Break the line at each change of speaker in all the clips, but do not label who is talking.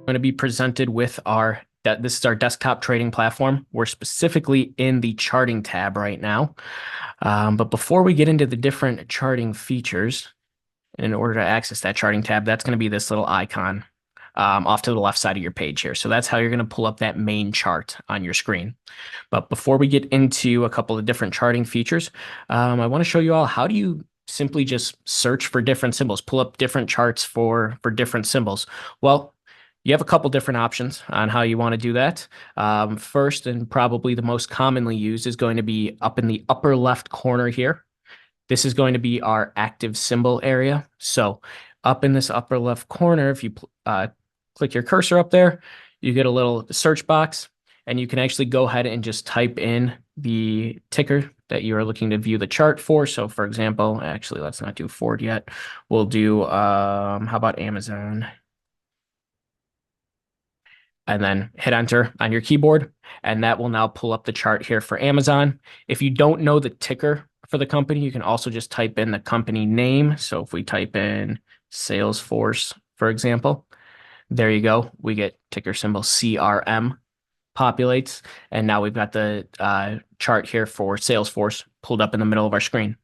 going to be presented with this is our desktop trading platform. We're specifically in the charting tab right now. But before we get into the different charting features, and in order to access that charting tab, that's going to be this little icon off to the left side of your page here. So that's how you're going to pull up that main chart on your screen. But before we get into a couple of different charting features, I want to show you all how do you simply just search for different symbols, pull up different charts for different symbols. Well, you have a couple different options on how you want to do that. First, and probably the most commonly used, is going to be up in the upper left corner here. This is going to be our active symbol area. So up in this upper left corner, if you click your cursor up there, you get a little search box, and you can actually go ahead and just type in the ticker that you are looking to view the chart for. So for example, actually, let's not do Ford yet. We'll do, how about Amazon? And then hit enter on your keyboard, and that will now pull up the chart here for Amazon. If you don't know the ticker for the company, you can also just type in the company name. So if we type in Salesforce, for example, there you go. We get ticker symbol CRM populates, and now we've got the chart here for Salesforce pulled up in the middle of our screen.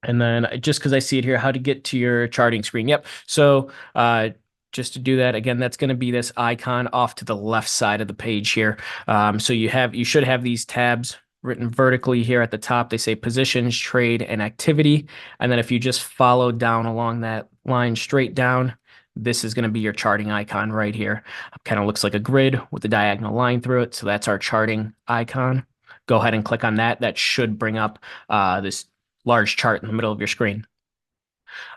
And then just because I see it here, how to get to your charting screen. Yep. So just to do that, again, that's going to be this icon off to the left side of the page here. So you should have these tabs written vertically here at the top. They say positions, trade, and activity. And then if you just follow down along that line straight down, this is going to be your charting icon right here. Kind of looks like a grid with a diagonal line through it. So that's our charting icon. Go ahead and click on that. That should bring up this large chart in the middle of your screen.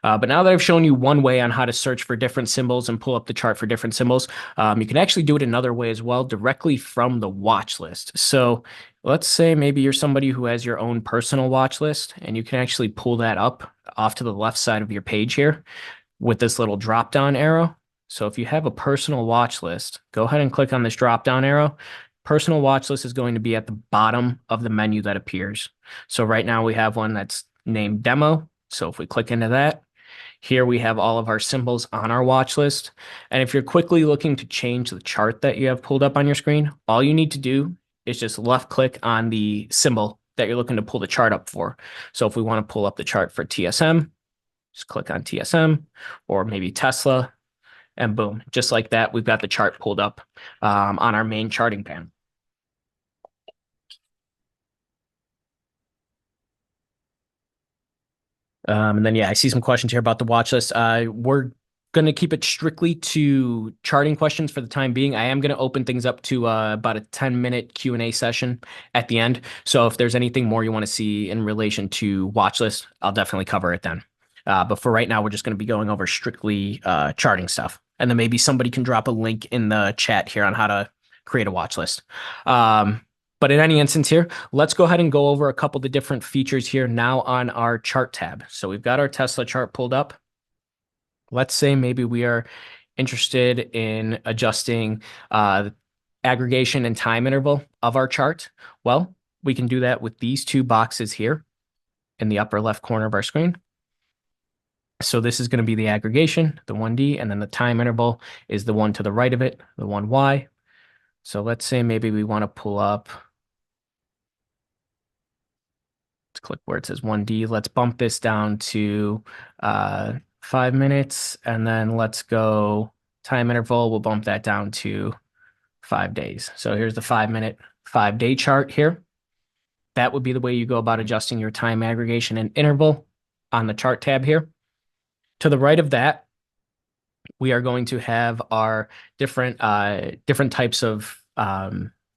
But now that I've shown you one way on how to search for different symbols and pull up the chart for different symbols, you can actually do it another way as well, directly from the watch list. So let's say maybe you're somebody who has your own personal watch list, and you can actually pull that up off to the left side of your page here with this little drop down arrow. So if you have a personal watch list, go ahead and click on this drop down arrow. Personal watch list is going to be at the bottom of the menu that appears. So right now we have one that's named demo. So if we click into that, here we have all of our symbols on our watch list. And if you're quickly looking to change the chart that you have pulled up on your screen, all you need to do is just left click on the symbol that you're looking to pull the chart up for. So if we want to pull up the chart for TSM, just click on TSM, or maybe Tesla, and boom, just like that, we've got the chart pulled up on our main charting panel. And then, yeah, I see some questions here about the watch list. We're going to keep it strictly to charting questions for the time being. I am going to open things up to about a 10-minute Q&A session at the end. So if there's anything more you want to see in relation to watch list, I'll definitely cover it then. But for right now, we're just going to be going over strictly charting stuff. And then maybe somebody can drop a link in the chat here on how to create a watch list. But in any instance here, let's go ahead and go over a couple of the different features here now on our chart tab. So we've got our Tesla chart pulled up. Let's say maybe we are interested in adjusting aggregation and time interval of our chart. Well, we can do that with these two boxes here in the upper left corner of our screen. So this is going to be the aggregation, the 1D, and then the time interval is the one to the right of it, the 1Y. So let's say maybe we want to pull up, let's click where it says 1D. Let's bump this down to 5 minutes, and then let's go time interval. We'll bump that down to 5 days. So here's the 5-minute, 5-day chart here. That would be the way you go about adjusting your time aggregation and interval on the chart tab here. To the right of that, we are going to have our different types of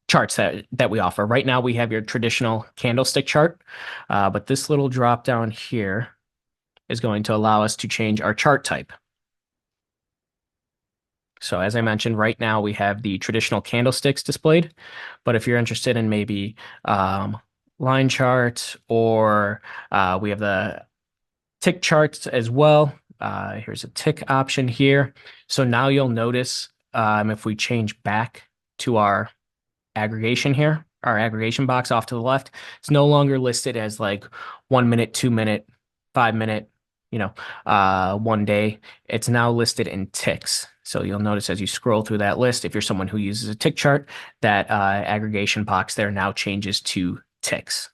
charts that we offer. Right now, we have your traditional candlestick chart, but this little drop down here is going to allow us to change our chart type. So as I mentioned, right now we have the traditional candlesticks displayed, but if you're interested in maybe line charts, or we have the tick charts as well. Here's a tick option here. So now you'll notice if we change back to our aggregation here, our aggregation box off to the left, it's no longer listed as like 1 minute, 2 minute, 5 minute, one day. It's now listed in ticks. So you'll notice as you scroll through that list, if you're someone who uses a tick chart, that aggregation box there now changes to ticks.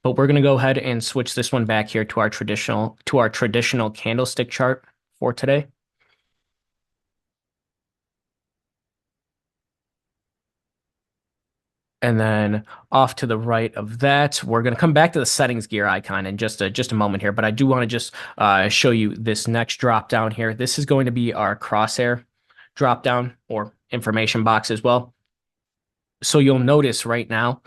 But we're going to go ahead and switch this one back here to our traditional candlestick chart for today. And then off to the right of that, we're going to come back to the settings gear icon in just a moment here. But I do want to just show you this next drop down here. This is going to be our crosshair drop down or information box as well. So you'll notice right now,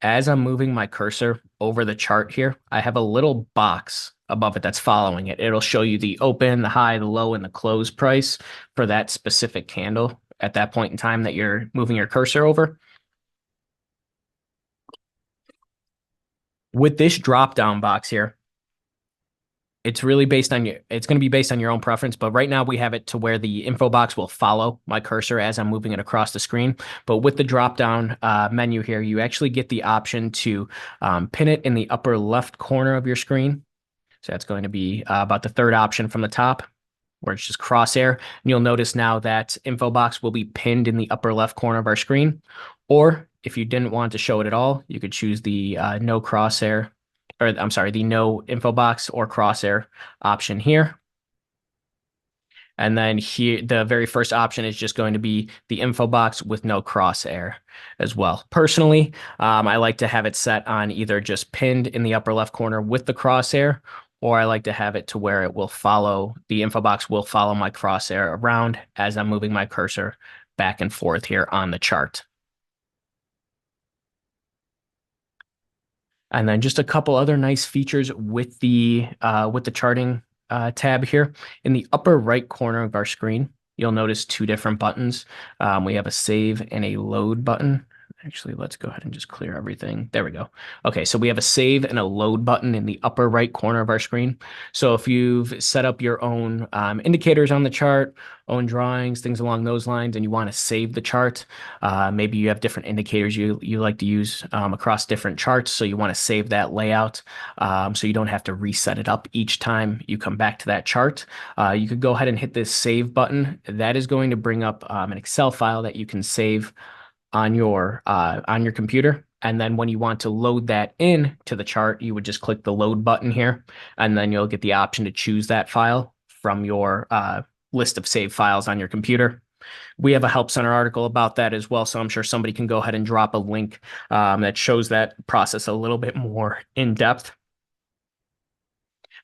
as I'm moving my cursor over the chart here, I have a little box above it that's following it. It'll show you the open, the high, the low, and the close price for that specific candle at that point in time that you're moving your cursor over. With this drop down box here, it's really based on it's going to be based on your own preference, but right now we have it to where the info box will follow my cursor as I'm moving it across the screen. But with the drop down menu here, you actually get the option to pin it in the upper left corner of your screen. So that's going to be about the third option from the top, where it's just crosshair. And you'll notice now that info box will be pinned in the upper left corner of our screen. Or if you didn't want to show it at all, you could choose the no crosshair, or I'm sorry, the no info box or crosshair option here. And then here, the very first option is just going to be the info box with no crosshair as well. Personally, I like to have it set on either just pinned in the upper left corner with the crosshair, or I like to have it to where it will follow, the info box will follow my crosshair around as I'm moving my cursor back and forth here on the chart. And then just a couple other nice features with the charting tab here. In the upper right corner of our screen, you'll notice two different buttons. We have a save and a load button. Actually, let's go ahead and just clear everything. There we go. Okay, so we have a save and a load button in the upper right corner of our screen. So if you've set up your own indicators on the chart, own drawings, things along those lines, and you want to save the chart, maybe you have different indicators you like to use across different charts, so you want to save that layout so you don't have to reset it up each time you come back to that chart. You could go ahead and hit this save button. That is going to bring up an Excel file that you can save on your computer. And then when you want to load that in to the chart, you would just click the load button here, and then you'll get the option to choose that file from your list of saved files on your computer. We have a Help Center article about that as well, so I'm sure somebody can go ahead and drop a link that shows that process a little bit more in depth.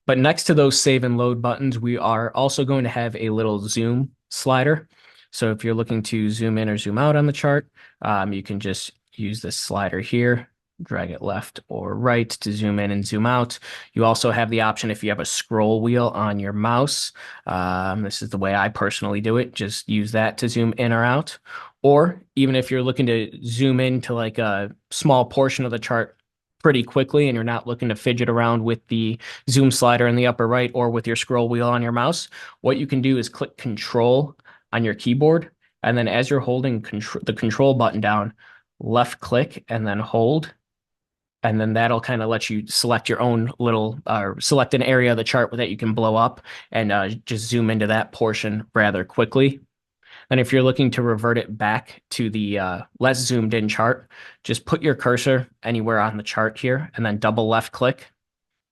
But next to those save and load buttons, we are also going to have a little zoom slider. So if you're looking to zoom in or zoom out on the chart, you can just use this slider here, drag it left or right to zoom in and zoom out. You also have the option if you have a scroll wheel on your mouse. This is the way I personally do it. Just use that to zoom in or out. Or even if you're looking to zoom into like a small portion of the chart pretty quickly and you're not looking to fidget around with the zoom slider in the upper right or with your scroll wheel on your mouse, what you can do is click Control on your keyboard, and then as you're holding the control button down, left click and then hold, and then that'll kind of let you select your own little select an area of the chart that you can blow up and just zoom into that portion rather quickly. And if you're looking to revert it back to the less zoomed in chart, just put your cursor anywhere on the chart here and then double left click.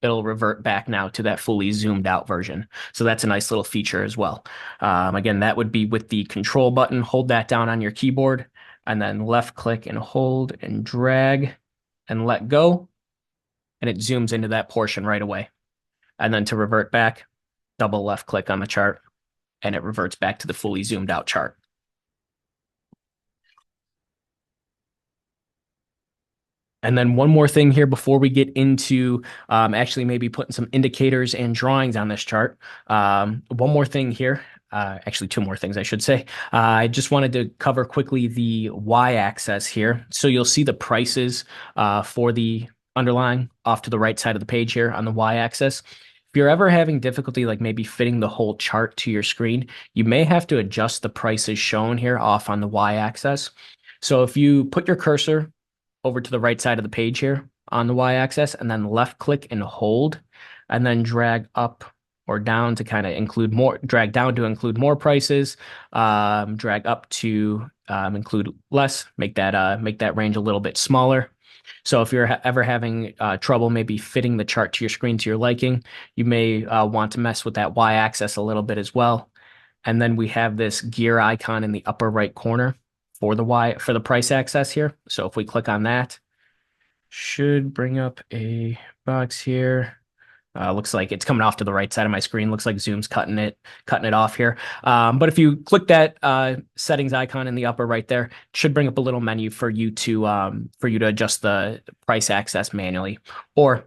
It'll revert back now to that fully zoomed out version. So that's a nice little feature as well. Again, that would be with the control button. Hold that down on your keyboard and then left click and hold and drag and let go. And it zooms into that portion right away. And then to revert back, double left click on the chart and it reverts back to the fully zoomed out chart. And then one more thing here before we get into actually maybe putting some indicators and drawings on this chart. One more thing here. Actually, two more things, I should say. I just wanted to cover quickly the y-axis here. So you'll see the prices for the underlying off to the right side of the page here on the y-axis. If you're ever having difficulty like maybe fitting the whole chart to your screen, you may have to adjust the prices shown here off on the y-axis. So if you put your cursor over to the right side of the page here on the y-axis and then left click and hold, and then drag up or down to kind of include more, drag down to include more prices, drag up to include less, make that range a little bit smaller. So if you're ever having trouble maybe fitting the chart to your screen to your liking, you may want to mess with that y-axis a little bit as well. And then we have this gear icon in the upper right corner for the price access here. So if we click on that, should bring up a box here. Looks like it's coming off to the right side of my screen. Looks like Zoom's cutting it off here. But if you click that settings icon in the upper right there, it should bring up a little menu for you to adjust the price access manually, or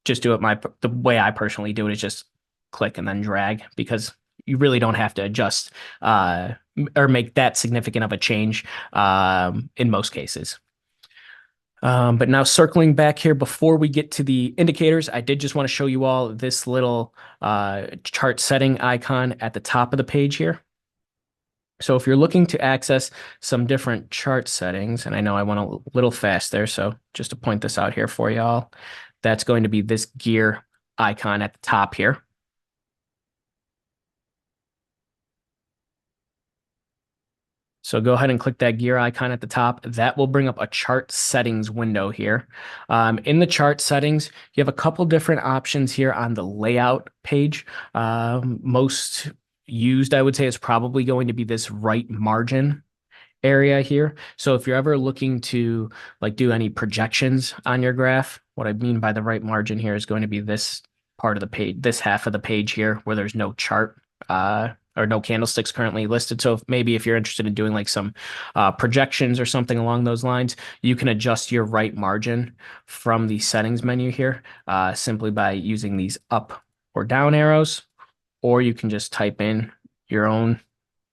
just do it the way I personally do it is just click and then drag, because you really don't have to adjust or make that significant of a change in most cases. But now circling back here before we get to the indicators, I did just want to show you all this little chart setting icon at the top of the page here. So if you're looking to access some different chart settings, and I know I went a little fast there, so just to point this out here for y'all, that's going to be this gear icon at the top here. So go ahead and click that gear icon at the top. That will bring up a chart settings window here. In the chart settings, you have a couple different options here on the layout page. Most used, I would say, is probably going to be this right margin area here. So if you're ever looking to like do any projections on your graph, what I mean by the right margin here is going to be this part of the page, this half of the page here where there's no chart or no candlesticks currently listed. So if you're interested in doing like some projections or something along those lines, you can adjust your right margin from the settings menu here simply by using these up or down arrows, or you can just type in your own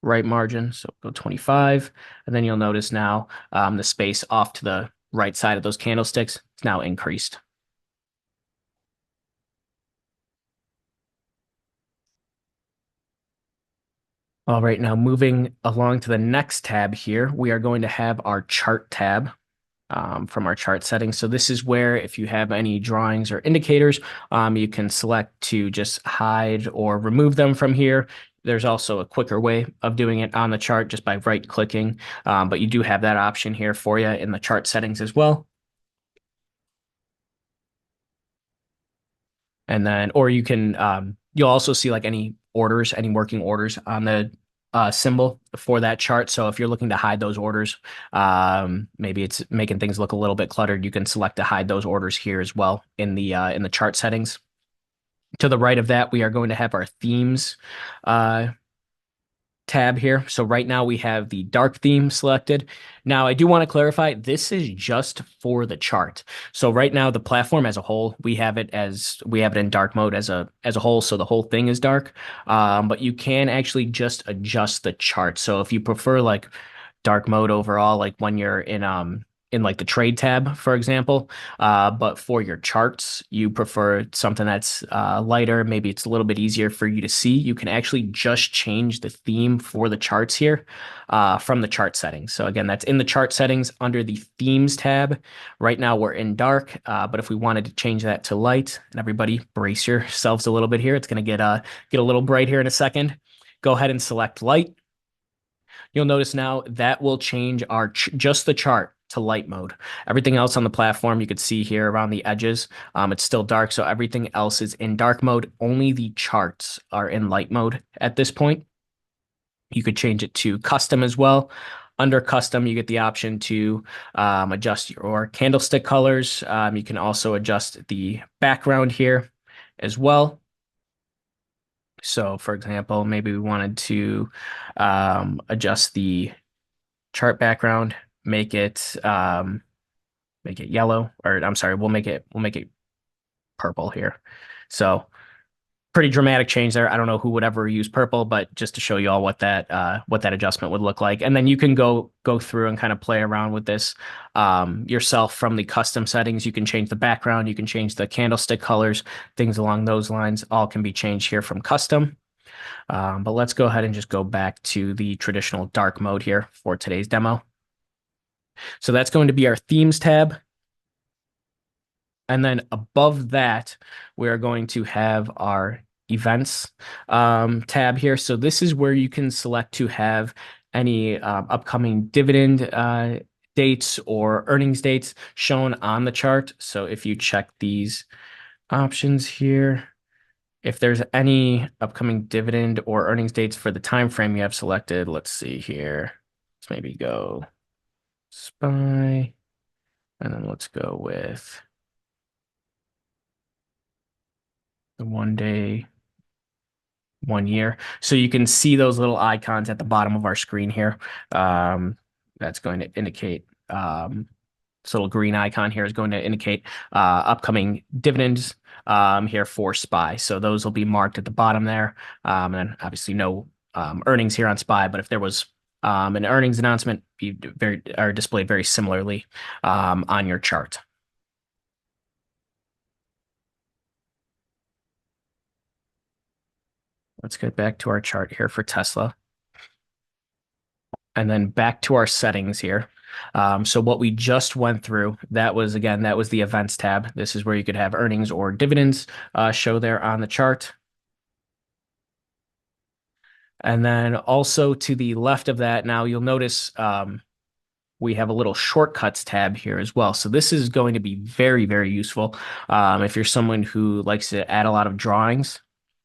right margin. So go 25, and then you'll notice now the space off to the right side of those candlesticks is now increased. All right, now moving along to the next tab here, we are going to have our chart tab from our chart settings. So this is where if you have any drawings or indicators, you can select to just hide or remove them from here. There's also a quicker way of doing it on the chart just by right clicking, but you do have that option here for you in the chart settings as well. And then, or you can, you'll also see like any orders, any working orders on the symbol for that chart. So if you're looking to hide those orders, maybe it's making things look a little bit cluttered, you can select to hide those orders here as well in the chart settings. To the right of that, we are going to have our themes tab here. So right now we have the dark theme selected. Now I do want to clarify, this is just for the chart. So right now the platform as a whole, we have it in dark mode as a whole. So the whole thing is dark. But you can actually just adjust the chart. So if you prefer like dark mode overall, like when you're in like the trade tab, for example. But for your charts, you prefer something that's lighter. Maybe it's a little bit easier for you to see. You can actually just change the theme for the charts here from the chart settings. So again, that's in the chart settings under the themes tab. Right now we're in dark, but if we wanted to change that to light, and everybody brace yourselves a little bit here, it's going to get a little bright here in a second. Go ahead and select light. You'll notice now that will change our just the chart to light mode. Everything else on the platform you could see here around the edges, it's still dark, so everything else is in dark mode. Only the charts are in light mode at this point. You could change it to custom as well. Under custom, you get the option to adjust your candlestick colors. You can also adjust the background here as well. So for example, maybe we wanted to adjust the chart background, make it yellow, or I'm sorry, we'll make it purple here. So pretty dramatic change there. I don't know who would ever use purple, but just to show you all what that adjustment would look like. And then you can go through and kind of play around with this yourself from the custom settings. You can change the background, you can change the candlestick colors, things along those lines, all can be changed here from custom. But let's go ahead and just go back to the traditional dark mode here for today's demo. So that's going to be our themes tab. And then above that, we are going to have our events tab here. So this is where you can select to have any upcoming dividend dates or earnings dates shown on the chart. So if you check these options here, if there's any upcoming dividend or earnings dates for the time frame you have selected, let's see here. Let's maybe go SPY, and then let's go with the 1 day, 1 year. So you can see those little icons at the bottom of our screen here. That's going to indicate this little green icon here is going to indicate upcoming dividends here for SPY. So those will be marked at the bottom there. And obviously no earnings here on SPY, but if there was an earnings announcement, are displayed very similarly on your chart. Let's get back to our chart here for Tesla. And then back to our settings here. So what we just went through, that was the events tab. This is where you could have earnings or dividends show there on the chart. And then also to the left of that, now you'll notice we have a little shortcuts tab here as well. So this is going to be very, very useful if you're someone who likes to add a lot of drawings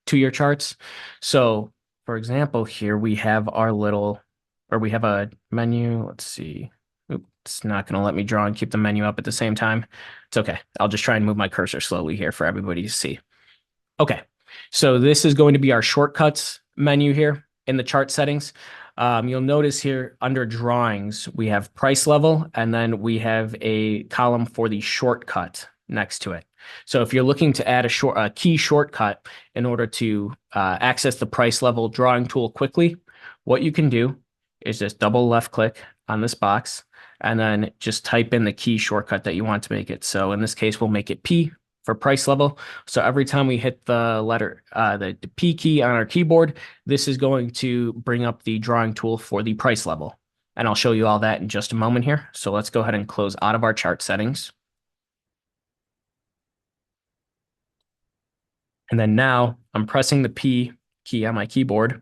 to your charts. So for example, here we have we have a menu. Let's see. Oops, it's not going to let me draw and keep the menu up at the same time. It's okay. I'll just try and move my cursor slowly here for everybody to see. Okay. So this is going to be our shortcuts menu here in the chart settings. You'll notice here under drawings, we have price level, and then we have a column for the shortcut next to it. So if you're looking to add a key shortcut in order to access the price level drawing tool quickly, what you can do is just double left click on this box and then just type in the key shortcut that you want to make it. So in this case, we'll make it P for price level. So every time we hit the letter, the P key on our keyboard, this is going to bring up the drawing tool for the price level. And I'll show you all that in just a moment here. So let's go ahead and close out of our chart settings. And then now I'm pressing the P key on my keyboard.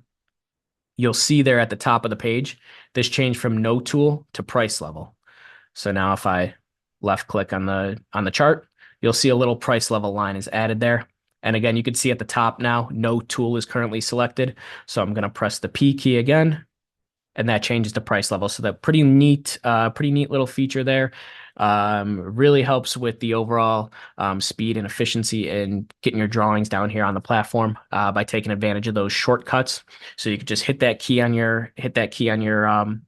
You'll see there at the top of the page, this changed from no tool to price level. So now if I left click on the chart, you'll see a little price level line is added there. And again, you can see at the top now, no tool is currently selected. So I'm going to press the P key again, and that changes the price level. So that pretty neat little feature there. Really helps with the overall speed and efficiency in getting your drawings down here on the platform by taking advantage of those shortcuts. So you can just hit that key on your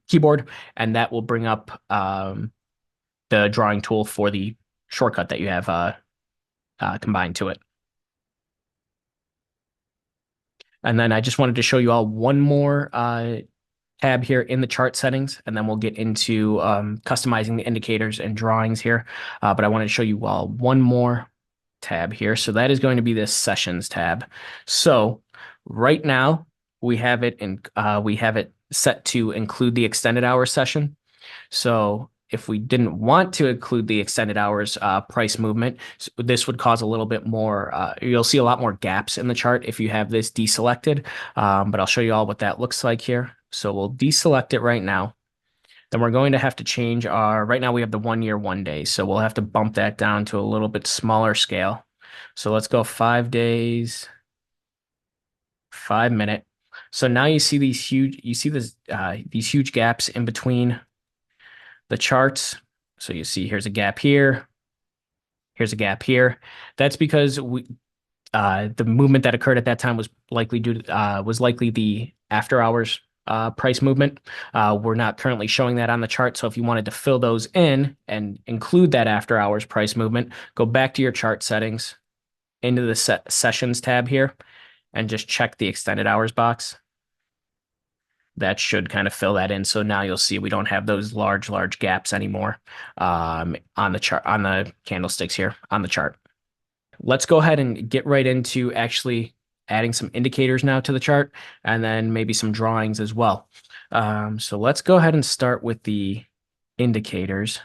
keyboard, and that will bring up the drawing tool for the shortcut that you have combined to it. And then I just wanted to show you all one more tab here in the chart settings, and then we'll get into customizing the indicators and drawings here. But I want to show you all one more tab here. So that is going to be this sessions tab. So right now we have it set to include the extended hours session. So if we didn't want to include the extended hours price movement, this would cause a little bit more, you'll see a lot more gaps in the chart if you have this deselected, but I'll show you all what that looks like here. So we'll deselect it right now. Then we're going to have to change right now we have the 1 year, 1 day. So we'll have to bump that down to a little bit smaller scale. So let's go 5 days, 5 minute. So now you see these huge gaps in between the charts. So you see here's a gap here. Here's a gap here. That's because the movement that occurred at that time was likely the after hours price movement. We're not currently showing that on the chart. So if you wanted to fill those in and include that after hours price movement, go back to your chart settings into the sessions tab here and just check the extended hours box. That should kind of fill that in. So now you'll see we don't have those large gaps anymore on the chart, on the candlesticks here on the chart. Let's go ahead and get right into actually adding some indicators now to the chart, and then maybe some drawings as well. So let's go ahead and start with the indicators.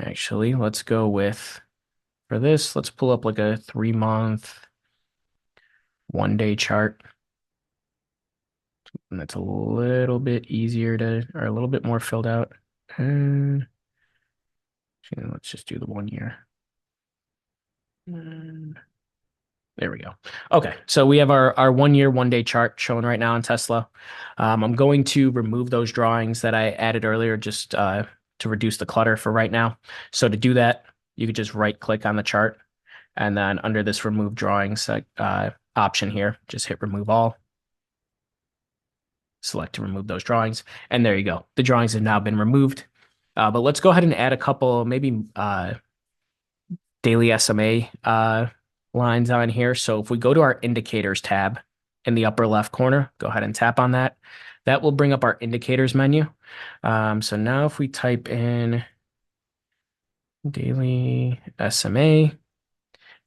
Actually, let's go with, for this, let's pull up like a 3-month, 1-day chart. And that's a little bit easier to, or a little bit more filled out. And let's just do the 1 year. And there we go. Okay, so we have our 1 year, 1-day chart showing right now in Tesla. I'm going to remove those drawings that I added earlier just to reduce the clutter for right now. So to do that, you could just right click on the chart and then under this remove drawings option here, just hit remove all. Select to remove those drawings. And there you go. The drawings have now been removed. But let's go ahead and add a couple, maybe daily SMA lines on here. So if we go to our indicators tab in the upper left corner, go ahead and tap on that. That will bring up our indicators menu. So now if we type in daily SMA, if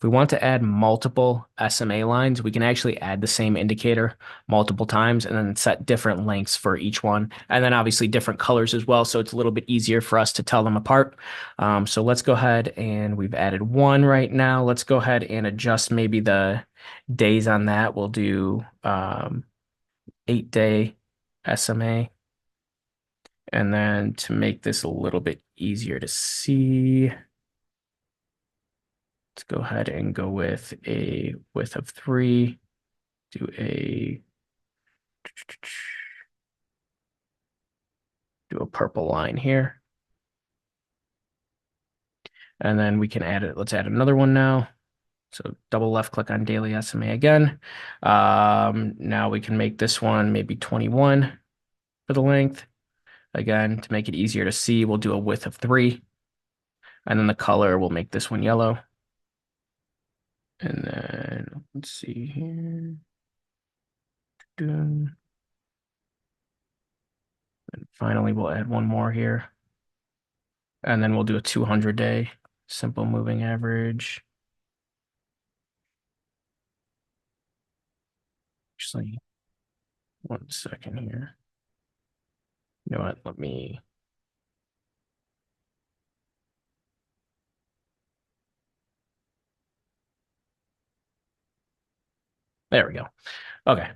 we want to add multiple SMA lines, we can actually add the same indicator multiple times and then set different lengths for each one. And then obviously different colors as well. So it's a little bit easier for us to tell them apart. So let's go ahead and we've added one right now. Let's go ahead and adjust maybe the days on that. We'll do 8-day SMA. And then to make this a little bit easier to see, let's go ahead and go with a width of 3, do a purple line here. And then we can add it. Let's add another one now. So double left click on daily SMA again. Now we can make this one maybe 21 for the length. Again, to make it easier to see, we'll do a width of 3. And then the color, we'll make this one yellow. And then let's see here. And finally, we'll add one more here. And then we'll do a 200-day simple moving average. Actually, 1 second here. You know what? Let me. There we go. Okay.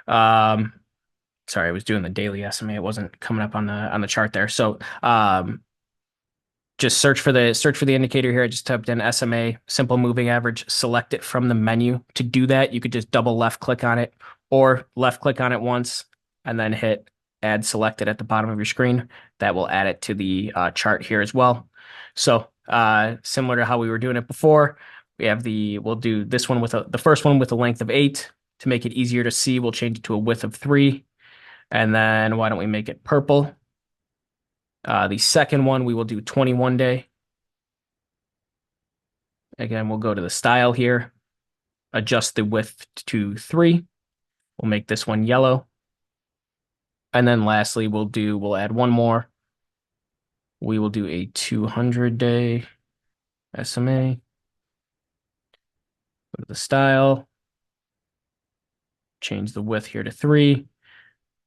Sorry, I was doing the daily SMA. It wasn't coming up on the chart there. So just search for the indicator here. I just typed in SMA, simple moving average, select it from the menu. To do that, you could just double left click on it or left click on it once and then hit add selected at the bottom of your screen. That will add it to the chart here as well. So similar to how we were doing it before, we'll do this one with the first one with a length of 8. To make it easier to see, we'll change it to a width of 3. And then why don't we make it purple? The second one, we will do 21-day. Again, we'll go to the style here, adjust the width to 3. We'll make this one yellow. And then lastly, we'll add one more. We will do a 200-day SMA. Go to the style, change the width here to 3.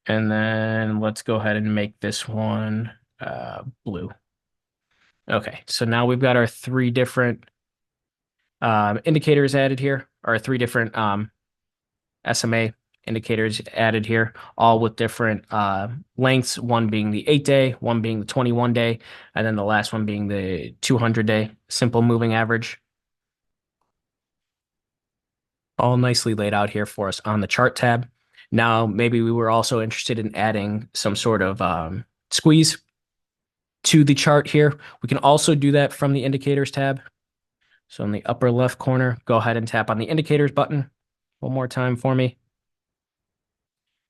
And then let's go ahead and make this one blue. Okay, so now we've got our 3 different indicators added here, or 3 different SMA indicators added here, all with different lengths, one being the 8-day, one being the 21-day, and then the last one being the 200-day simple moving average. All nicely laid out here for us on the chart tab. Now, maybe we were also interested in adding some sort of squeeze to the chart here. We can also do that from the indicators tab. So in the upper left corner, go ahead and tap on the indicators button one more time for me.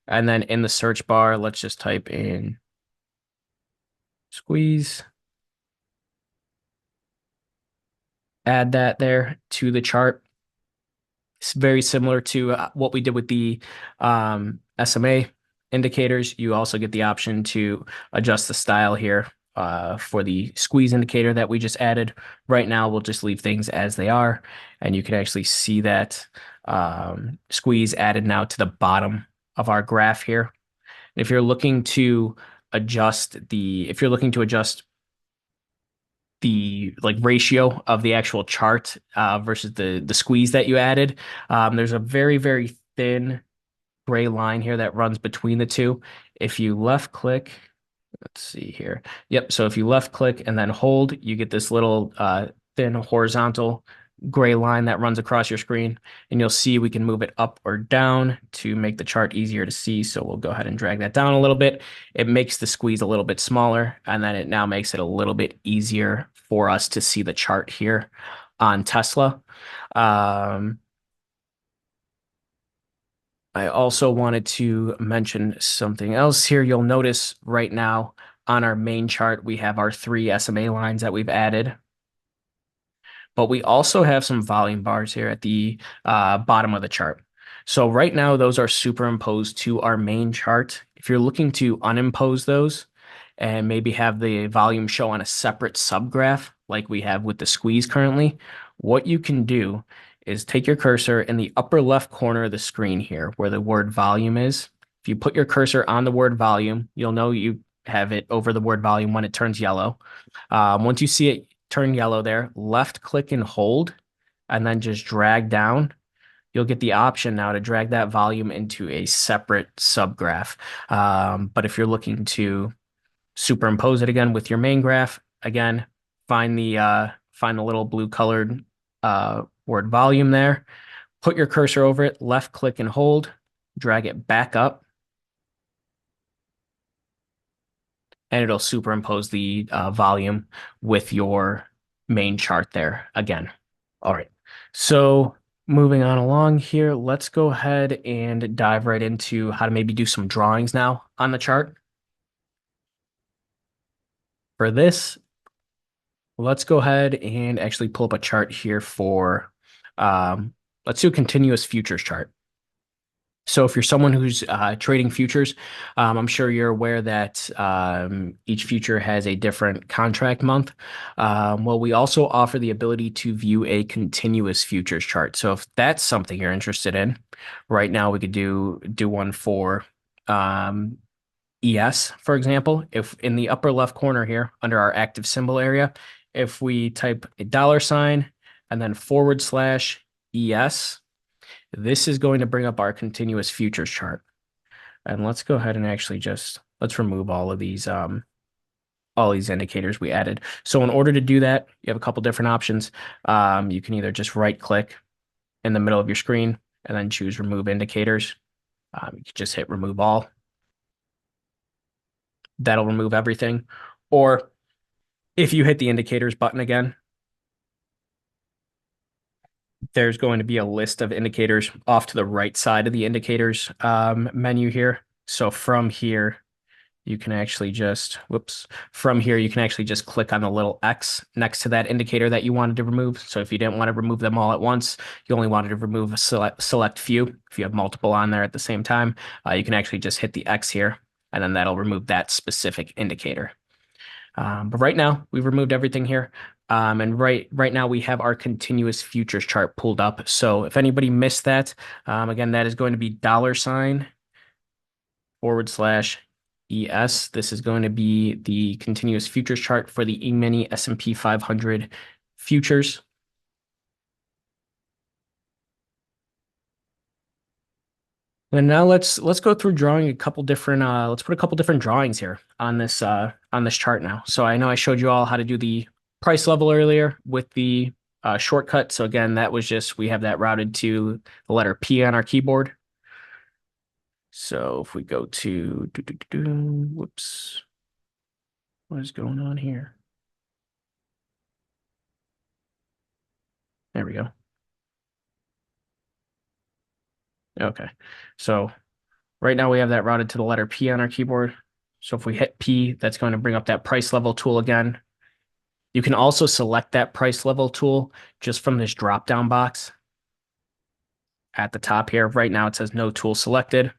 And then in the search bar, let's just type in squeeze. Add that there to the chart. It's very similar to what we did with the SMA indicators. You also get the option to adjust the style here for the squeeze indicator that we just added. Right now, we'll just leave things as they are, and you can actually see that squeeze added now to the bottom of our graph here. If you're looking to adjust the like ratio of the actual chart versus the squeeze that you added. There's a very, very thin gray line here that runs between the two. If you left click, let's see here. Yep. So if you left click and then hold, you get this little thin horizontal gray line that runs across your screen. And you'll see we can move it up or down to make the chart easier to see. So we'll go ahead and drag that down a little bit. It makes the squeeze a little bit smaller, and then it now makes it a little bit easier for us to see the chart here on Tesla. Um, I also wanted to mention something else here. You'll notice right now on our main chart, we have our three SMA lines that we've added, but we also have some volume bars here at the bottom of the chart. So right now, those are superimposed to our main chart. If you're looking to unimpose those and maybe have the volume show on a separate subgraph like we have with the squeeze currently, what you can do is take your cursor in the upper left corner of the screen here where the word volume is. If you put your cursor on the word volume, you'll know you have it over the word volume when it turns yellow. Once you see it turn yellow there, left click and hold, and then just drag down. You'll get the option now to drag that volume into a separate subgraph. But if you're looking to superimpose it again with your main graph, again, find the little blue colored word volume there, put your cursor over it, left click and hold, drag it back up, and it'll superimpose the volume with your main chart there again. All right. So moving on along here, let's go ahead and dive right into how to maybe do some drawings now on the chart. For this, let's go ahead and actually pull up a chart here for, let's do a continuous futures chart. So if you're someone who's trading futures, I'm sure you're aware that each future has a different contract month. Well, we also offer the ability to view a continuous futures chart. So if that's something you're interested in, right now we could do one for ES, for example. If in the upper left corner here under our active symbol area, if we type a $ and then /ES, this is going to bring up our continuous futures chart. And let's go ahead and actually let's remove all these indicators we added. So in order to do that, you have a couple different options. You can either just right click in the middle of your screen and then choose remove indicators. You can just hit remove all. That'll remove everything. Or if you hit the indicators button again, there's going to be a list of indicators off to the right side of the indicators menu here. So from here, you can actually just click on the little X next to that indicator that you wanted to remove. So if you didn't want to remove them all at once, you only wanted to remove a select few. If you have multiple on there at the same time, you can actually just hit the X here, and then that'll remove that specific indicator. But right now, we've removed everything here. And right now, we have our continuous futures chart pulled up. So if anybody missed that, again, that is going to be $/ES. This is going to be the continuous futures chart for the E-mini S&P 500 futures. And now let's go through drawing a couple different let's put a couple different drawings here on this chart now. So I know I showed you all how to do the price level earlier with the shortcut. So again, that was just we have that routed to the letter P on our keyboard. So if we go to whoops. What is going on here? There we go. Okay. So right now we have that routed to the letter P on our keyboard. So if we hit P, that's going to bring up that price level tool again. You can also select that price level tool just from this drop-down box at the top here. Right now it says no tool selected.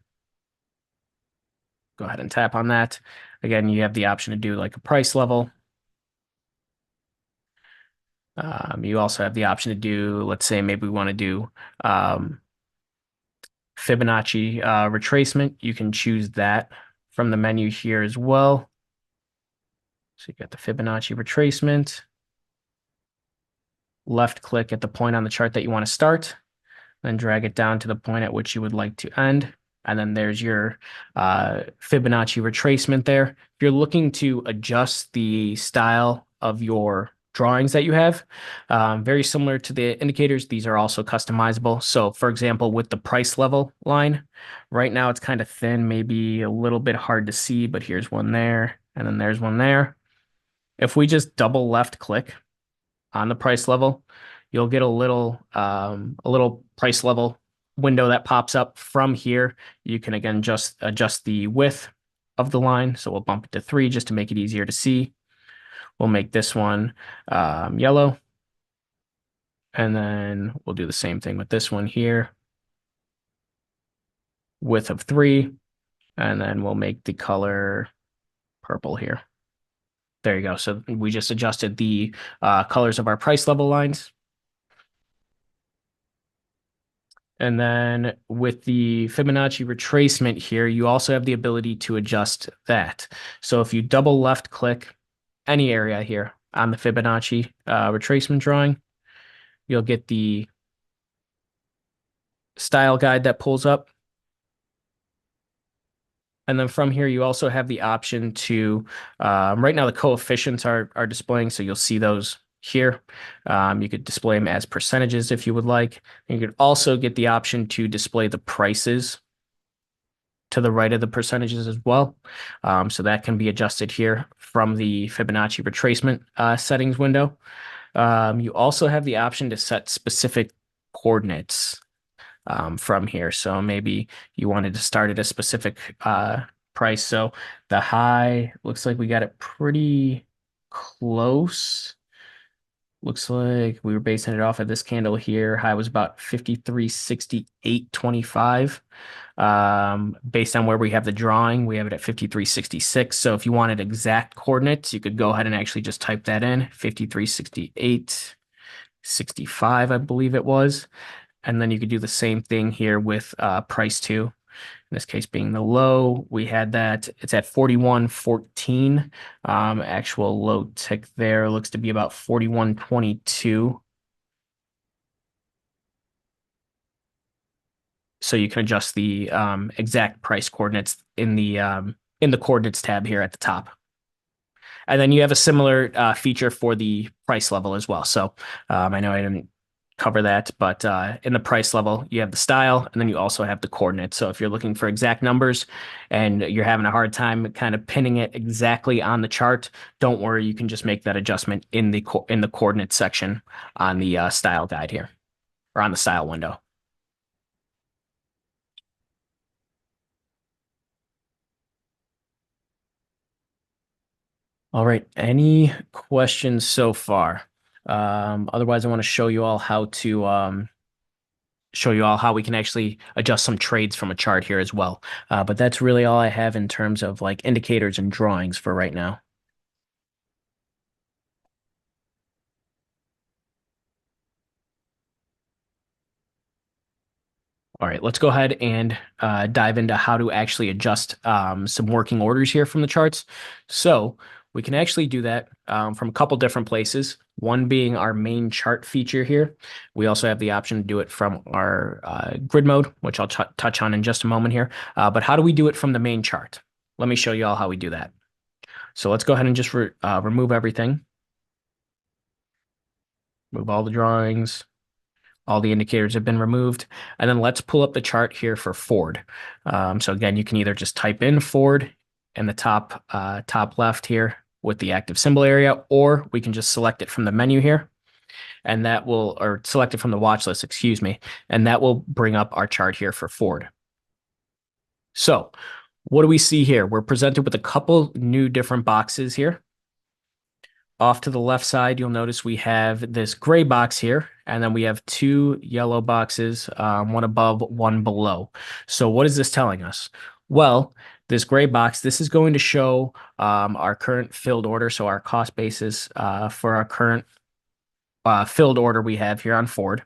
Go ahead and tap on that. Again, you have the option to do like a price level. You also have the option to do, let's say maybe we want to do Fibonacci retracement. You can choose that from the menu here as well. So you got the Fibonacci retracement. left click at the point on the chart that you want to start, then drag it down to the point at which you would like to end. And then there's your Fibonacci retracement there. If you're looking to adjust the style of your drawings that you have, very similar to the indicators, these are also customizable. So for example, with the price level line, right now it's kind of thin, maybe a little bit hard to see, but here's one there, and then there's one there. If we just double left click on the price level, you'll get a little price level window that pops up from here. You can again just adjust the width of the line. So we'll bump it to 3 just to make it easier to see. We'll make this one yellow. And then we'll do the same thing with this one here. Width of 3. And then we'll make the color purple here. There you go. So we just adjusted the colors of our price level lines. And then with the Fibonacci retracement here, you also have the ability to adjust that. So if you double left click any area here on the Fibonacci retracement drawing, you'll get the style guide that pulls up. And then from here, you also have the option to, right now the coefficients are displaying, so you'll see those here. You could display them as percentages if you would like. And you could also get the option to display the prices to the right of the percentages as well. So that can be adjusted here from the Fibonacci retracement settings window. You also have the option to set specific coordinates from here. So maybe you wanted to start at a specific price. So the high looks like we got it pretty close. Looks like we were basing it off of this candle here. High was about 53.6825. Based on where we have the drawing, we have it at 53.66. So if you wanted exact coordinates, you could go ahead and actually just type that in, 53.6865, I believe it was. And then you could do the same thing here with price 2. In this case being the low, we had that. It's at 41.14. Actual low tick there looks to be about 41.22. So you can adjust the exact price coordinates in the coordinates tab here at the top. And then you have a similar feature for the price level as well. So I know I didn't cover that, but in the price level, you have the style, and then you also have the coordinates. So if you're looking for exact numbers and you're having a hard time kind of pinning it exactly on the chart, don't worry, you can just make that adjustment in the coordinate section on the style guide here, or on the style window. All right, any questions so far? Otherwise, I want to show you all how we can actually adjust some trades from a chart here as well. But that's really all I have in terms of like indicators and drawings for right now. All right, let's go ahead and dive into how to actually adjust some working orders here from the charts. So we can actually do that from a couple different places. One being our main chart feature here. We also have the option to do it from our grid mode, which I'll touch on in just a moment here. But how do we do it from the main chart? Let me show you all how we do that. So let's go ahead and just remove everything. Move all the drawings. All the indicators have been removed. And then let's pull up the chart here for Ford. So again, you can either just type in Ford in the top left here with the active symbol area, or we can just select it from the menu here. And that will, or select it from the watch list, excuse me. And that will bring up our chart here for Ford. So what do we see here? We're presented with a couple new different boxes here. Off to the left side, you'll notice we have this gray box here, and then we have 2 yellow boxes, one above, one below. So what is this telling us? Well, this gray box, this is going to show our current filled order, so our cost basis for our current filled order we have here on Ford.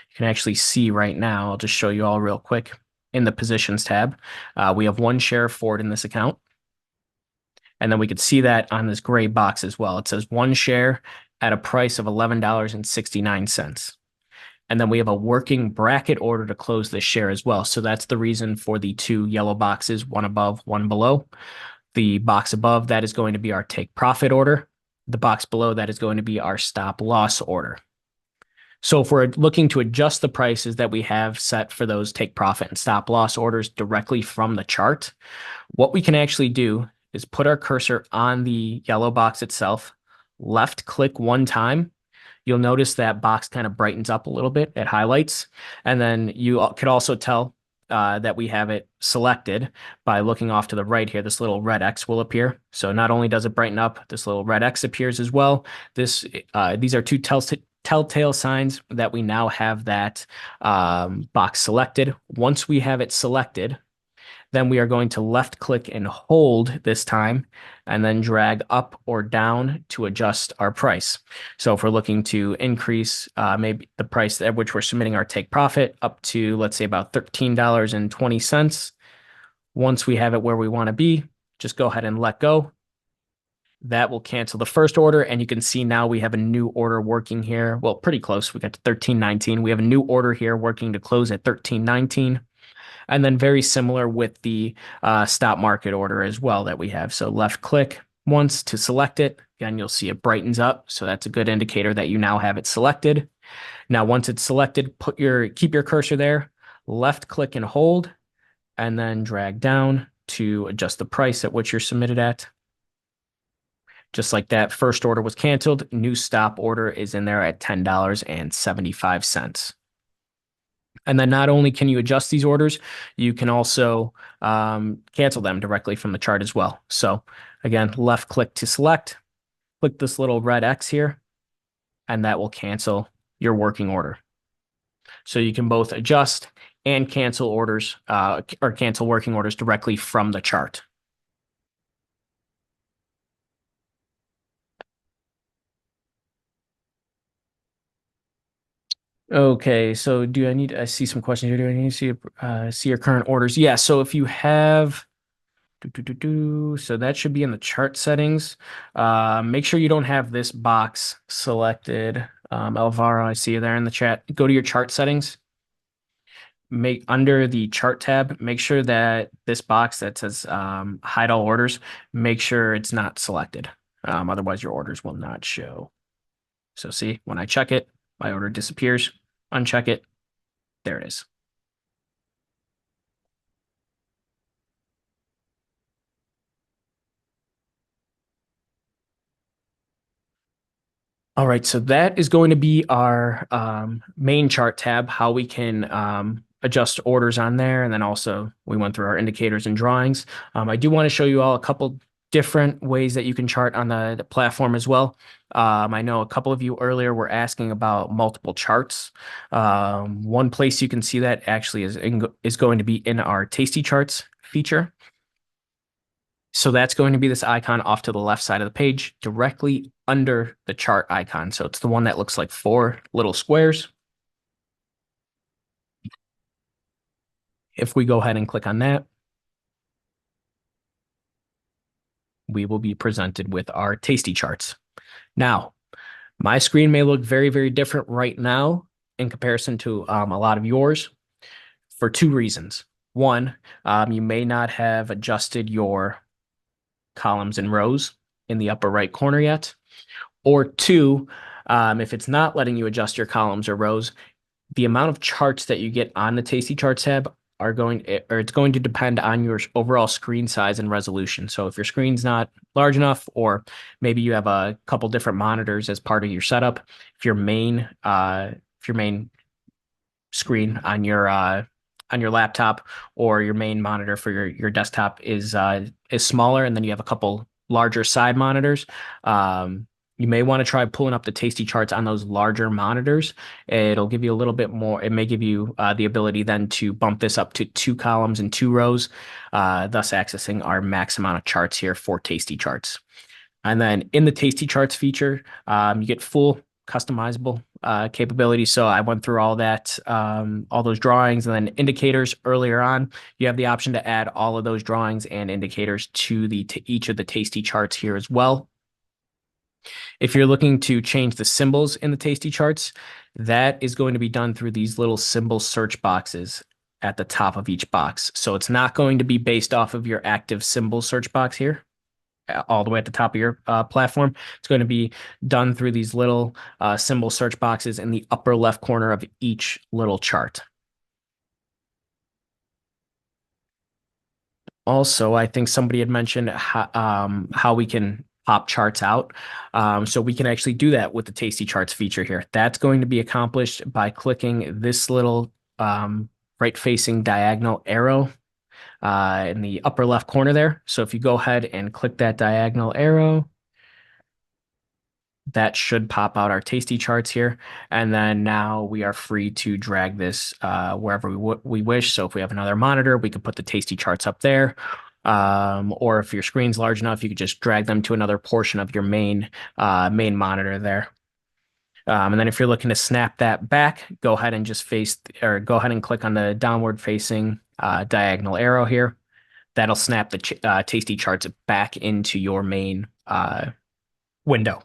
You can actually see right now, I'll just show you all real quick in the positions tab. We have 1 share of Ford in this account. And then we could see that on this gray box as well. It says 1 share at a price of $11.69. And then we have a working bracket order to close this share as well. So that's the reason for the two yellow boxes, one above, one below. The box above, that is going to be our take profit order. The box below, that is going to be our stop loss order. So if we're looking to adjust the prices that we have set for those take profit and stop loss orders directly from the chart, what we can actually do is put our cursor on the yellow box itself, left click one time. You'll notice that box kind of brightens up a little bit. It highlights. And then you could also tell that we have it selected by looking off to the right here. This little red X will appear. So not only does it brighten up, this little red X appears as well. These are two telltale signs that we now have that box selected. Once we have it selected, then we are going to left click and hold this time and then drag up or down to adjust our price. So if we're looking to increase maybe the price at which we're submitting our take profit up to, let's say, about $13.20. Once we have it where we want to be, just go ahead and let go. That will cancel the first order. And you can see now we have a new order working here. Well, pretty close. We got to 13.19. We have a new order here working to close at 13.19. And then very similar with the stop market order as well that we have. So left click once to select it. Again, you'll see it brightens up. So that's a good indicator that you now have it selected. Now, once it's selected, keep your cursor there, left click and hold, and then drag down to adjust the price at which you're submitted at. Just like that, first order was canceled. New stop order is in there at $10.75. And then not only can you adjust these orders, you can also cancel them directly from the chart as well. So again, left click to select, click this little red X here, and that will cancel your working order. So you can both adjust and cancel orders or cancel working orders directly from the chart. Okay, so I see some questions here. Do I need to see your current orders? Yeah, so if you have, so that should be in the chart settings. Make sure you don't have this box selected. Alvaro, I see you there in the chat. Go to your chart settings. Under the chart tab, make sure that this box that says hide all orders, make sure it's not selected. Otherwise, your orders will not show. So see, when I check it, my order disappears. Uncheck it. There it is. All right, so that is going to be our main chart tab, how we can adjust orders on there. And then also we went through our indicators and drawings. I do want to show you all a couple different ways that you can chart on the platform as well. I know a couple of you earlier were asking about multiple charts. One place you can see that actually is going to be in our tastycharts feature. So that's going to be this icon off to the left side of the page, directly under the chart icon. So it's the one that looks like 4 little squares. If we go ahead and click on that, we will be presented with our tastycharts. Now, my screen may look very, very different right now in comparison to a lot of yours for 2 reasons. One, you may not have adjusted your columns and rows in the upper right corner yet. Or 2, if it's not letting you adjust your columns or rows, the amount of charts that you get on the tastycharts tab it's going to depend on your overall screen size and resolution. So if your screen's not large enough, or maybe you have a couple different monitors as part of your setup, if your main screen on your laptop or your main monitor for your desktop is smaller, and then you have a couple larger side monitors, you may want to try pulling up the tastycharts on those larger monitors. It'll give you a little bit more. It may give you the ability then to bump this up to 2 columns and 2 rows, thus accessing our max amount of charts here for tastycharts. And then in the tastycharts feature, you get full customizable capability. So I went through all that, all those drawings, and then indicators earlier on. You have the option to add all of those drawings and indicators to each of the tastycharts here as well. If you're looking to change the symbols in the tasty charts, that is going to be done through these little symbol search boxes at the top of each box. So it's not going to be based off of your active symbol search box here, all the way at the top of your platform. It's going to be done through these little symbol search boxes in the upper left corner of each little chart. Also, I think somebody had mentioned how we can pop charts out. So we can actually do that with the Tasty Charts feature here. That's going to be accomplished by clicking this little right-facing diagonal arrow in the upper left corner there. So if you go ahead and click that diagonal arrow, that should pop out our tasty charts here. And then now we are free to drag this wherever we wish. So if we have another monitor, we could put the tasty charts up there. Or if your screen's large enough, you could just drag them to another portion of your main monitor there. And then if you're looking to snap that back, go ahead and go ahead and click on the downward facing diagonal arrow here. That'll snap the tasty charts back into your main window.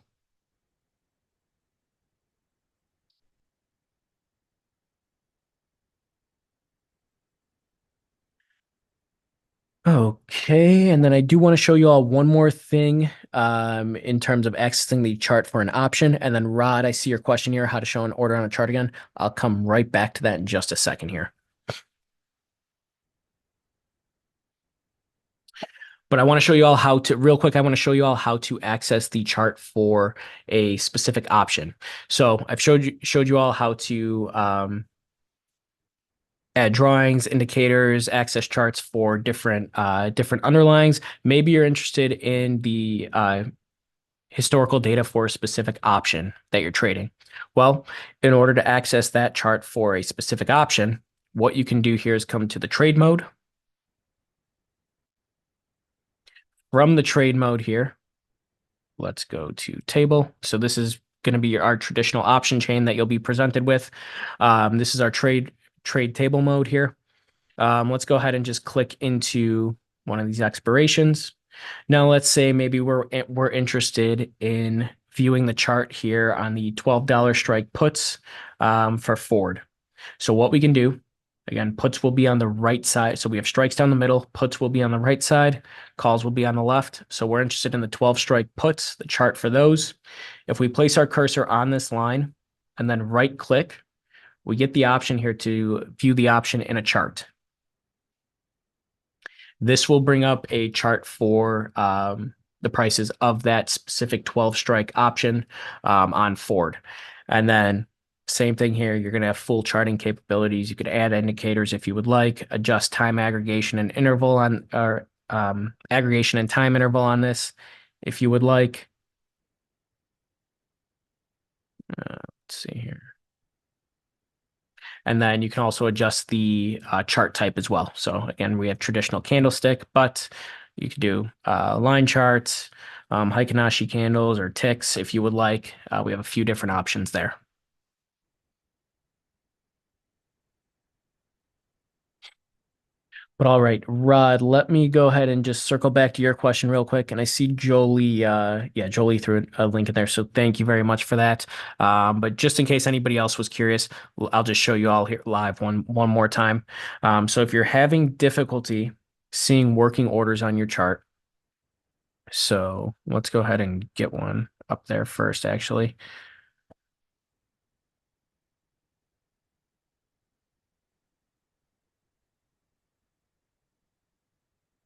Okay, and then I do want to show you all one more thing in terms of accessing the chart for an option. And then Rod, I see your question here, how to show an order on a chart again. I'll come right back to that in just a second here. But I want to show you all how to, real quick, I want to show you all how to access the chart for a specific option. So I've showed you all how to add drawings, indicators, access charts for different underlyings. Maybe you're interested in the historical data for a specific option that you're trading. Well, in order to access that chart for a specific option, what you can do here is come to the trade mode. From the trade mode here, let's go to table. So this is going to be our traditional option chain that you'll be presented with. This is our trade table mode here. Let's go ahead and just click into one of these expirations. Now, let's say maybe we're interested in viewing the chart here on the $12 strike puts for Ford. So what we can do, again, puts will be on the right side. So we have strikes down the middle, puts will be on the right side, calls will be on the left. So we're interested in the 12 strike puts, the chart for those. If we place our cursor on this line and then right click, we get the option here to view the option in a chart. This will bring up a chart for the prices of that specific 12 strike option on Ford. And then same thing here. You're going to have full charting capabilities. You could add indicators if you would like, adjust time aggregation and interval on, or aggregation and time interval on this if you would like. Let's see here. And then you can also adjust the chart type as well. So again, we have traditional candlestick, but you could do line charts, Fibonacci candles, or ticks if you would like. We have a few different options there. But all right, Rod, let me go ahead and just circle back to your question real quick. And I see Jolie, Jolie threw a link in there. So thank you very much for that. But just in case anybody else was curious, I'll just show you all here live one more time. So if you're having difficulty seeing working orders on your chart, so let's go ahead and get one up there first, actually.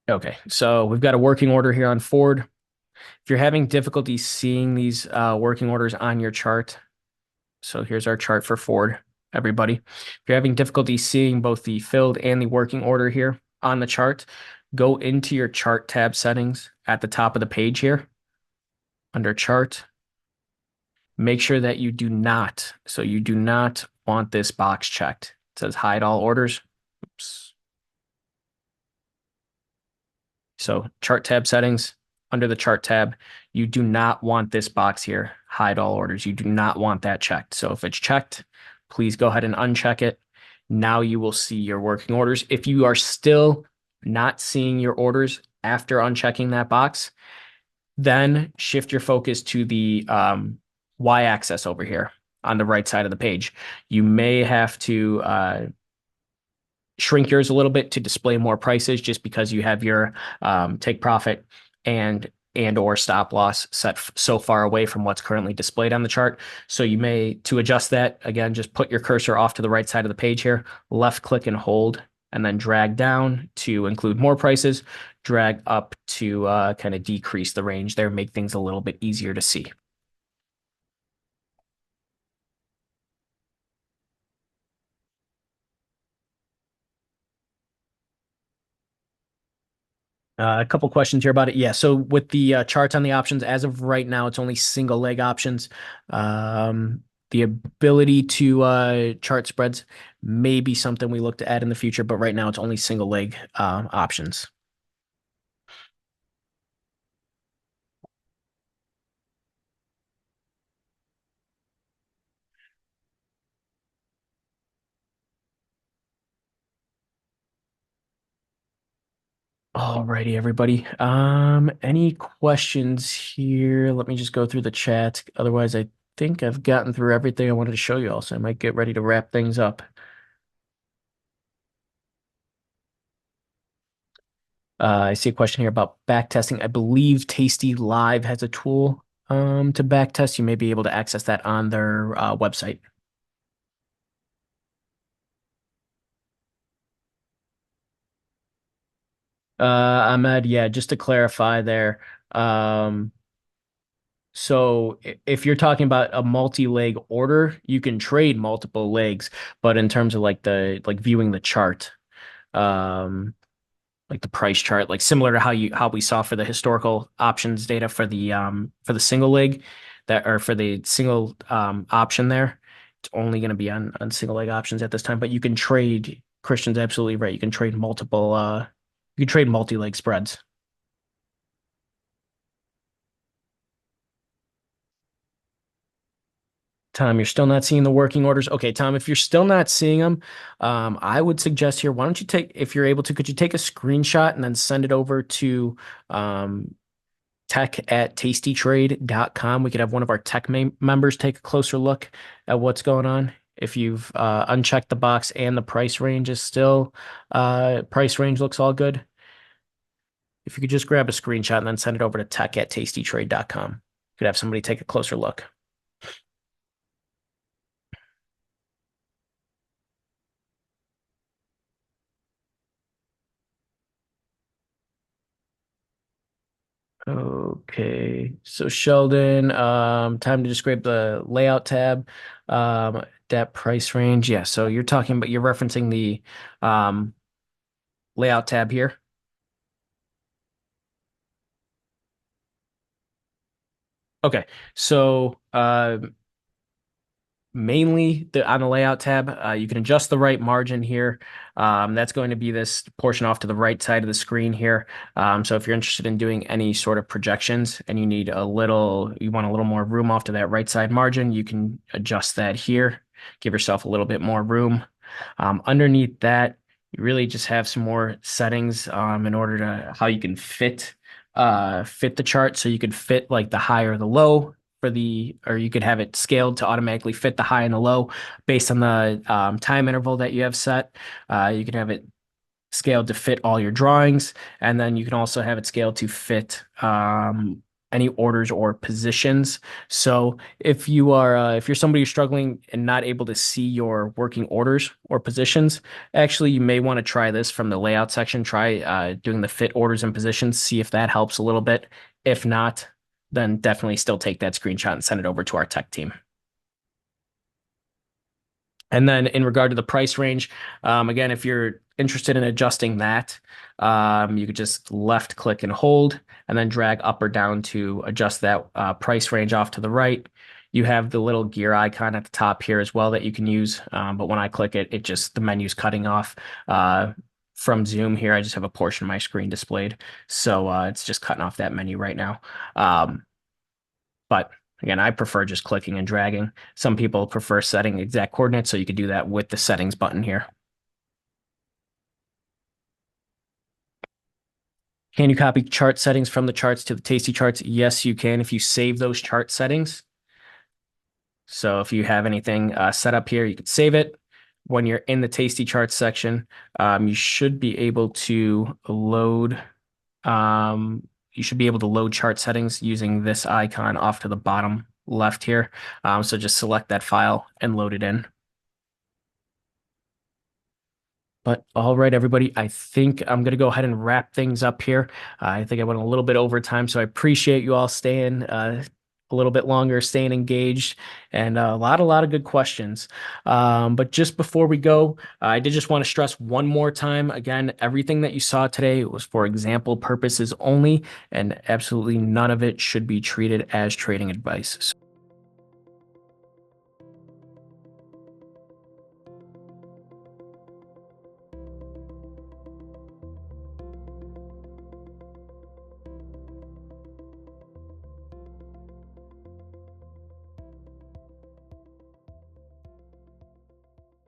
Okay, so we've got a working order here on Ford. If you're having difficulty seeing these working orders on your chart, so here's our chart for Ford, everybody. If you're having difficulty seeing both the filled and the working order here on the chart, go into your chart tab settings at the top of the page here under chart. Make sure that you do not want this box checked. It says hide all orders. Oops. So chart tab settings, under the chart tab, you do not want this box here, hide all orders. You do not want that checked. So if it's checked, please go ahead and uncheck it. Now you will see your working orders. If you are still not seeing your orders after unchecking that box, Then shift your focus to the y-axis over here on the right side of the page. You may have to shrink yours a little bit to display more prices just because you have your take profit and or stop loss set so far away from what's currently displayed on the chart. So you may, to adjust that, again, just put your cursor off to the right side of the page here, left click and hold, and then drag down to include more prices, drag up to kind of decrease the range there, make things a little bit easier to see. A couple questions here about it. Yeah, so with the charts on the options, as of right now, it's only single leg options. The ability to chart spreads may be something we look to add in the future, but right now it's only single leg options. Alrighty, everybody. Any questions here? Let me just go through the chat. Otherwise, I think I've gotten through everything I wanted to show you all, so I might get ready to wrap things up. I see a question here about backtesting. I believe Tasty Live has a tool to backtest. You may be able to access that on their website. Ahmed, yeah, just to clarify there. Um, if you're talking about a multi-leg order, you can trade multiple legs, but in terms of like the like viewing the chart, um, like the price chart, like similar to how we saw for the historical options data for the single leg that or for the single option there. It's only going to be on single leg options at this time, but you can trade. Christian's absolutely right. You can trade multiple you can trade multi-leg spreads. Tom, you're still not seeing the working orders. Okay, Tom, if you're still not seeing them, I would suggest here, why don't you take, if you're able to, could you take a screenshot and then send it over to um, tech@tastytrade.com. We could have one of our tech members take a closer look at what's going on. If you've unchecked the box and the price range is still, price range looks all good. If you could just grab a screenshot and then send it over to tech@tastytrade.com. You could have somebody take a closer look. Okay, so Sheldon, time to describe the layout tab, that price range. Yeah, so you're talking about you're referencing the layout tab here. Okay, so mainly on the layout tab, you can adjust the right margin here. That's going to be this portion off to the right side of the screen here. So if you're interested in doing any sort of projections and you need you want a little more room off to that right side margin, you can adjust that here. Give yourself a little bit more room. Underneath that, you really just have some more settings in order to how you can fit the chart. So you could fit like the high or the low or you could have it scaled to automatically fit the high and the low based on the time interval that you have set. You can have it scaled to fit all your drawings, and then you can also have it scaled to fit any orders or positions. So if you're somebody who's struggling and not able to see your working orders or positions, actually you may want to try this from the layout section. Try doing the fit orders and positions, see if that helps a little bit. If not, then definitely still take that screenshot and send it over to our tech team. And then in regard to the price range, again, if you're interested in adjusting that, you could just left click and hold and then drag up or down to adjust that price range off to the right. You have the little gear icon at the top here as well that you can use. But when I click it, the menu's cutting off. From Zoom here, I just have a portion of my screen displayed. So it's just cutting off that menu right now. But again, I prefer just clicking and dragging. Some people prefer setting exact coordinates, so you could do that with the settings button here. Can you copy chart settings from the charts to the Tasty charts? Yes, you can if you save those chart settings. So if you have anything set up here, you could save it. When you're in the Tasty charts section, you should be able to load. You should be able to load chart settings using this icon off to the bottom left here. So just select that file and load it in. But all right, everybody, I think I'm going to go ahead and wrap things up here. I think I went a little bit over time, so I appreciate you all staying a little bit longer, staying engaged, and a lot of good questions. But just before we go, I did just want to stress one more time. Again, everything that you saw today was for example purposes only, and absolutely none of it should be treated as trading advice.